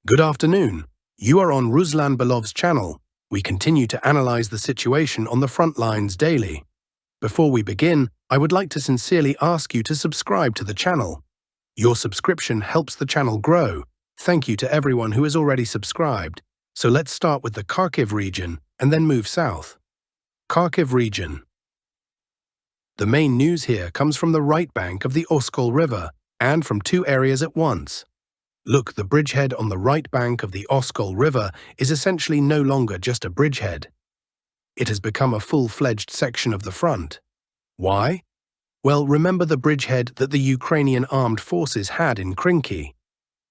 Good afternoon. You are on Ruslan Belov's channel. We continue to analyze the situation on the front lines daily. Before we begin, I would like to sincerely ask you to subscribe to the channel. Your subscription helps the channel grow. Thank you to everyone who has already subscribed. So let's start with the Kharkiv region and then move south. Kharkiv region. The main news here comes from the right bank of the Oskil River and from two areas at once. Look, the bridgehead on the right bank of the Oskil River is essentially no longer just a bridgehead. It has become a full-fledged section of the front. Why? Well, remember the bridgehead that the Ukrainian armed forces had in Krinky.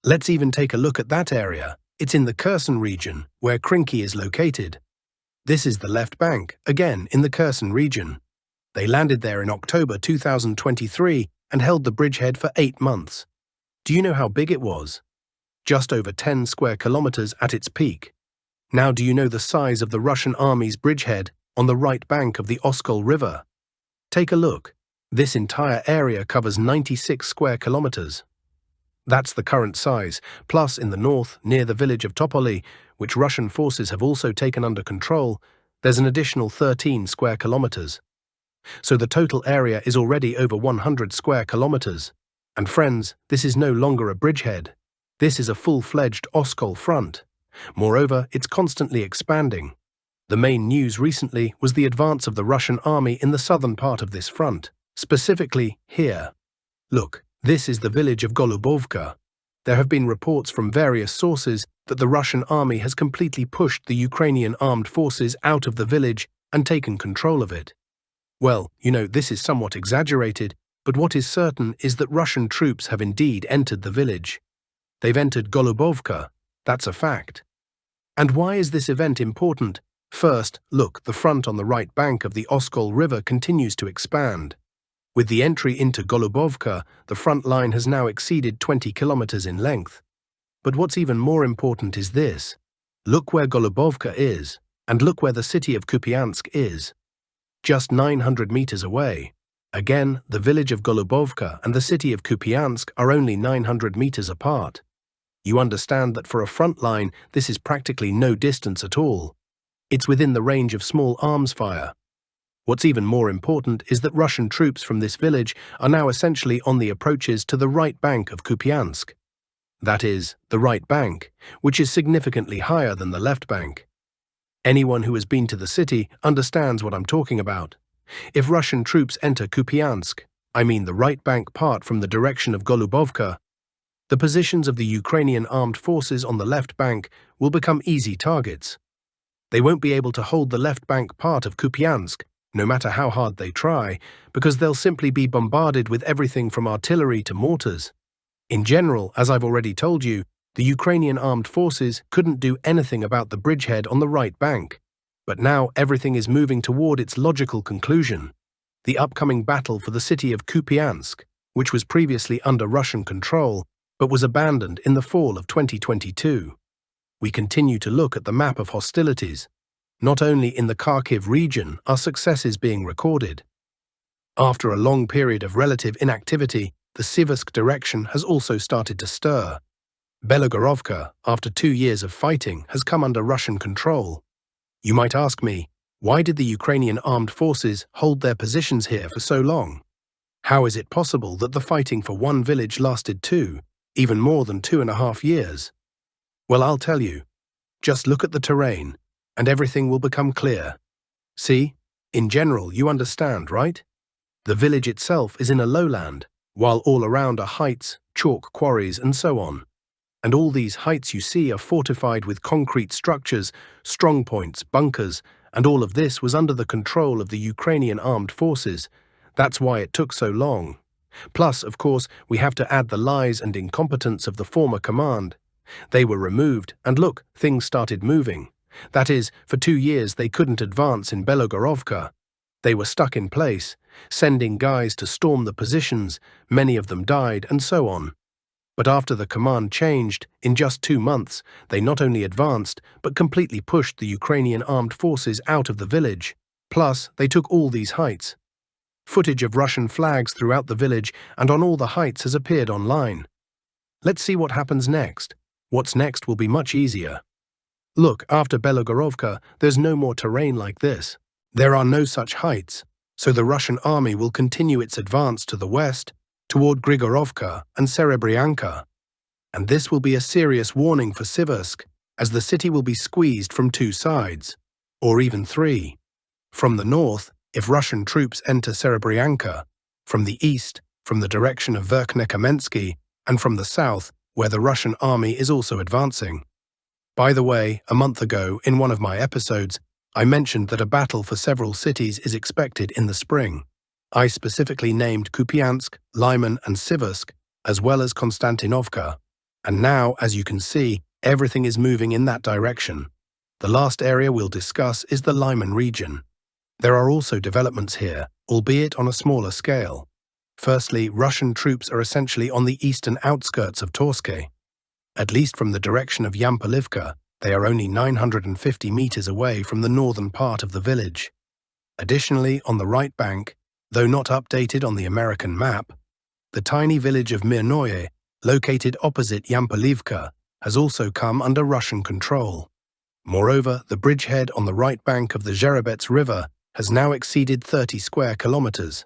Let's even take a look at that area. It's in the Kherson region, where Krinky is located. This is the left bank, again in the Kherson region. They landed there in October 2023 and held the bridgehead for 8 months. Do you know how big it was? Just over 10 square kilometers at its peak. Now do you know the size of the Russian army's bridgehead on the right bank of the Oskil River? Take a look. This entire area covers 96 square kilometers. That's the current size, plus in the north, near the village of Topoli, which Russian forces have also taken under control, there's an additional 13 square kilometers. So the total area is already over 100 square kilometers. And friends, this is no longer a bridgehead. This is a full-fledged Oskil front. Moreover, it's constantly expanding. The main news recently was the advance of the Russian army in the southern part of this front, specifically here. Look, this is the village of Golubovka. There have been reports from various sources that the Russian army has completely pushed the Ukrainian armed forces out of the village and taken control of it. Well, this is somewhat exaggerated, but what is certain is that Russian troops have indeed entered the village. They've entered Golubovka, that's a fact. And why is this event important? First, look, the front on the right bank of the Oskil River continues to expand. With the entry into Golubovka, the front line has now exceeded 20 kilometers in length. But what's even more important is this. Look where Golubovka is, and look where the city of Kupiansk is. Just 900 meters away. Again, the village of Golubovka and the city of Kupiansk are only 900 meters apart. You understand that for a front line, this is practically no distance at all. It's within the range of small arms fire. What's even more important is that Russian troops from this village are now essentially on the approaches to the right bank of Kupiansk. That is, the right bank, which is significantly higher than the left bank. Anyone who has been to the city understands what I'm talking about. If Russian troops enter Kupiansk, I mean the right bank part from the direction of Golubovka, the positions of the Ukrainian armed forces on the left bank will become easy targets. They won't be able to hold the left bank part of Kupiansk, no matter how hard they try, because they'll simply be bombarded with everything from artillery to mortars. In general, as I've already told you, the Ukrainian armed forces couldn't do anything about the bridgehead on the right bank. But now everything is moving toward its logical conclusion. The upcoming battle for the city of Kupiansk, which was previously under Russian control, but was abandoned in the fall of 2022. We continue to look at the map of hostilities. Not only in the Kharkiv region are successes being recorded. After a long period of relative inactivity, the Siversk direction has also started to stir. Belogorovka, after 2 years of fighting, has come under Russian control. You might ask me, why did the Ukrainian armed forces hold their positions here for so long? How is it possible that the fighting for one village lasted even more than 2.5 years? Well, I'll tell you. Just look at the terrain, and everything will become clear. See, in general, you understand, right? The village itself is in a lowland, while all around are heights, chalk quarries, and so on. And all these heights you see are fortified with concrete structures, strongpoints, bunkers, and all of this was under the control of the Ukrainian armed forces. That's why it took so long. Plus, of course, we have to add the lies and incompetence of the former command. They were removed, and look, things started moving. That is, for 2 years they couldn't advance in Belogorovka. They were stuck in place, sending guys to storm the positions, many of them died, and so on. But after the command changed, in just 2 months, they not only advanced, but completely pushed the Ukrainian armed forces out of the village. Plus, they took all these heights. Footage of Russian flags throughout the village and on all the heights has appeared online. Let's see what happens next. What's next will be much easier. Look, after Belogorovka, there's no more terrain like this. There are no such heights, so the Russian army will continue its advance to the west, toward Grigorovka and Serebryanka. And this will be a serious warning for Siversk, as the city will be squeezed from two sides, or even three. From the north, if Russian troops enter Serebryanka, from the east, from the direction of Verkhnekamensky, and from the south, where the Russian army is also advancing. By the way, a month ago, in one of my episodes, I mentioned that a battle for several cities is expected in the spring. I specifically named Kupiansk, Lyman, and Siversk, as well as Konstantinovka. And now, as you can see, everything is moving in that direction. The last area we'll discuss is the Lyman region. There are also developments here, albeit on a smaller scale. Firstly, Russian troops are essentially on the eastern outskirts of Toretsk. At least from the direction of Yampolivka, they are only 950 meters away from the northern part of the village. Additionally, on the right bank, though not updated on the American map, the tiny village of Mirnoye, located opposite Yampolivka, has also come under Russian control. Moreover, the bridgehead on the right bank of the Zherebets River has now exceeded 30 square kilometers.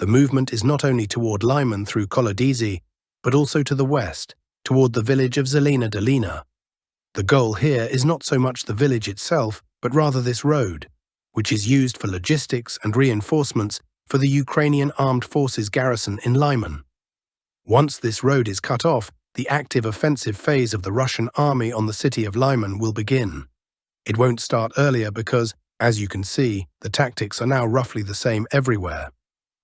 The movement is not only toward Lyman through Kolodizy, but also to the west, toward the village of Zelina Dolina. The goal here is not so much the village itself, but rather this road, which is used for logistics and reinforcements for the Ukrainian armed forces garrison in Lyman. Once this road is cut off, the active offensive phase of the Russian army on the city of Lyman will begin. It won't start earlier because, as you can see, the tactics are now roughly the same everywhere.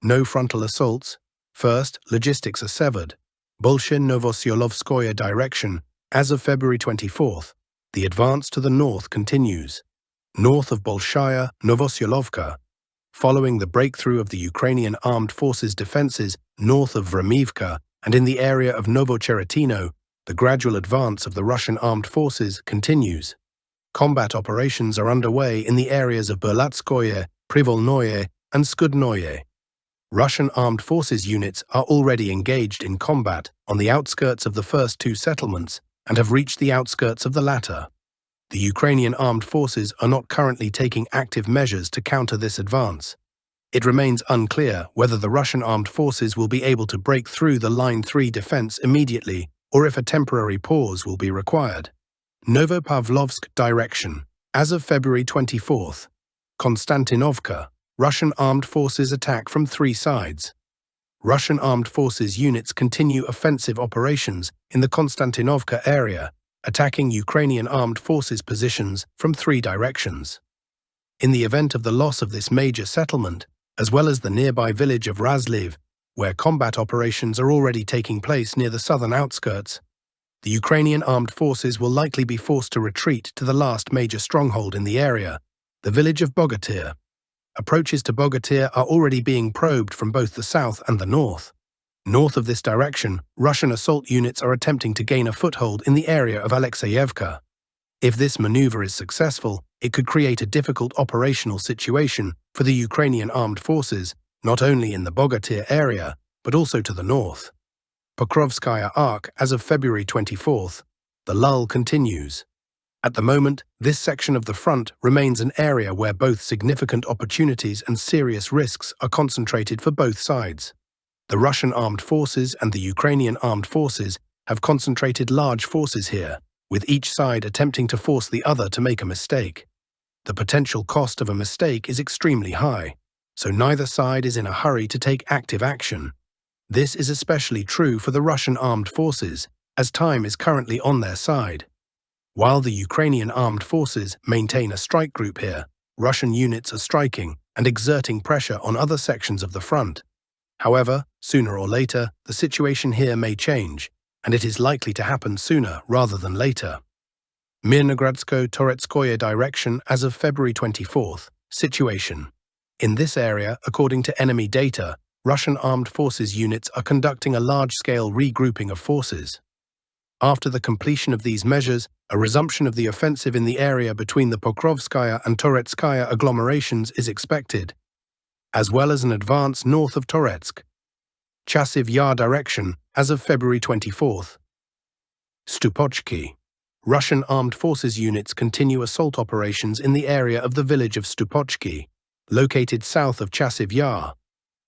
No frontal assaults. First, logistics are severed. Bolshin-Novoselivskoye direction, as of February 24th, the advance to the north continues. North of Bolshaya, Novoselivka, following the breakthrough of the Ukrainian armed forces defenses north of Vremivka and in the area of Novocheretino, the gradual advance of the Russian armed forces continues. Combat operations are underway in the areas of Berlatskoye, Privolnoye, and Skudnoye. Russian armed forces units are already engaged in combat on the outskirts of the first two settlements and have reached the outskirts of the latter. The Ukrainian armed forces are not currently taking active measures to counter this advance. It remains unclear whether the Russian armed forces will be able to break through the Line 3 defense immediately or if a temporary pause will be required. Novopavlovsk direction, as of February 24th. Konstantinovka, Russian armed forces attack from three sides. Russian armed forces units continue offensive operations in the Konstantinovka area, attacking Ukrainian armed forces positions from three directions. In the event of the loss of this major settlement, as well as the nearby village of Razliv, where combat operations are already taking place near the southern outskirts, the Ukrainian armed forces will likely be forced to retreat to the last major stronghold in the area, the village of Bogatyr. Approaches to Bogatyr are already being probed from both the south and the north. North of this direction, Russian assault units are attempting to gain a foothold in the area of Alexeyevka. If this maneuver is successful, it could create a difficult operational situation for the Ukrainian armed forces, not only in the Bogatyr area, but also to the north. Pokrovskaya Arc, as of February 24th. The lull continues. At the moment, this section of the front remains an area where both significant opportunities and serious risks are concentrated for both sides. The Russian armed forces and the Ukrainian armed forces have concentrated large forces here, with each side attempting to force the other to make a mistake. The potential cost of a mistake is extremely high, so neither side is in a hurry to take active action. This is especially true for the Russian armed forces, as time is currently on their side. While the Ukrainian armed forces maintain a strike group here, Russian units are striking and exerting pressure on other sections of the front. However, sooner or later, the situation here may change, and it is likely to happen sooner rather than later. Mirnogradsko-Toretskoye direction as of February 24th. Situation. In this area, according to enemy data, Russian armed forces units are conducting a large-scale regrouping of forces. After the completion of these measures, a resumption of the offensive in the area between the Pokrovskaya and Toretskaya agglomerations is expected, as well as an advance north of Toretsk. Chasiv Yar direction as of February 24th. Stupochki. Russian armed forces units continue assault operations in the area of the village of Stupochki, located south of Chasiv Yar.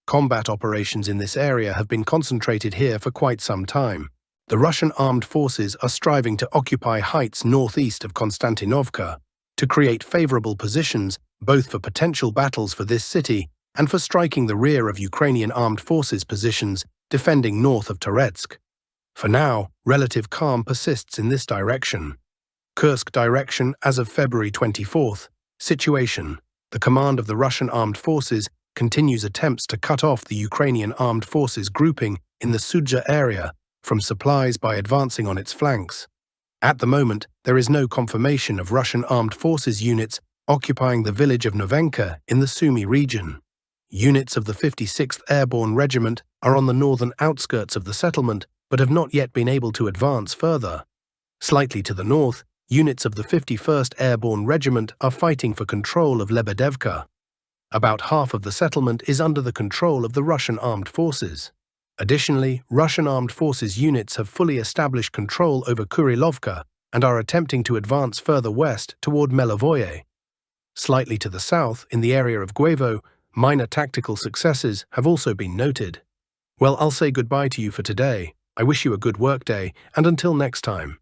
Combat operations in this area have been concentrated here for quite some time. The Russian armed forces are striving to occupy heights northeast of Konstantinovka to create favorable positions both for potential battles for this city and for striking the rear of Ukrainian armed forces positions defending north of Toretsk. For now, relative calm persists in this direction. Kursk direction as of February 24th. Situation. The command of the Russian armed forces continues attempts to cut off the Ukrainian armed forces grouping in the Sudja area from supplies by advancing on its flanks. At the moment, there is no confirmation of Russian armed forces units occupying the village of Novenka in the Sumy region. Units of the 56th Airborne Regiment are on the northern outskirts of the settlement but have not yet been able to advance further. Slightly to the north, units of the 51st Airborne Regiment are fighting for control of Lebedevka. About half of the settlement is under the control of the Russian armed forces. Additionally, Russian armed forces units have fully established control over Kurilovka and are attempting to advance further west toward Melovoye. Slightly to the south, in the area of Guevo, minor tactical successes have also been noted. Well, I'll say goodbye to you for today. I wish you a good workday, and until next time.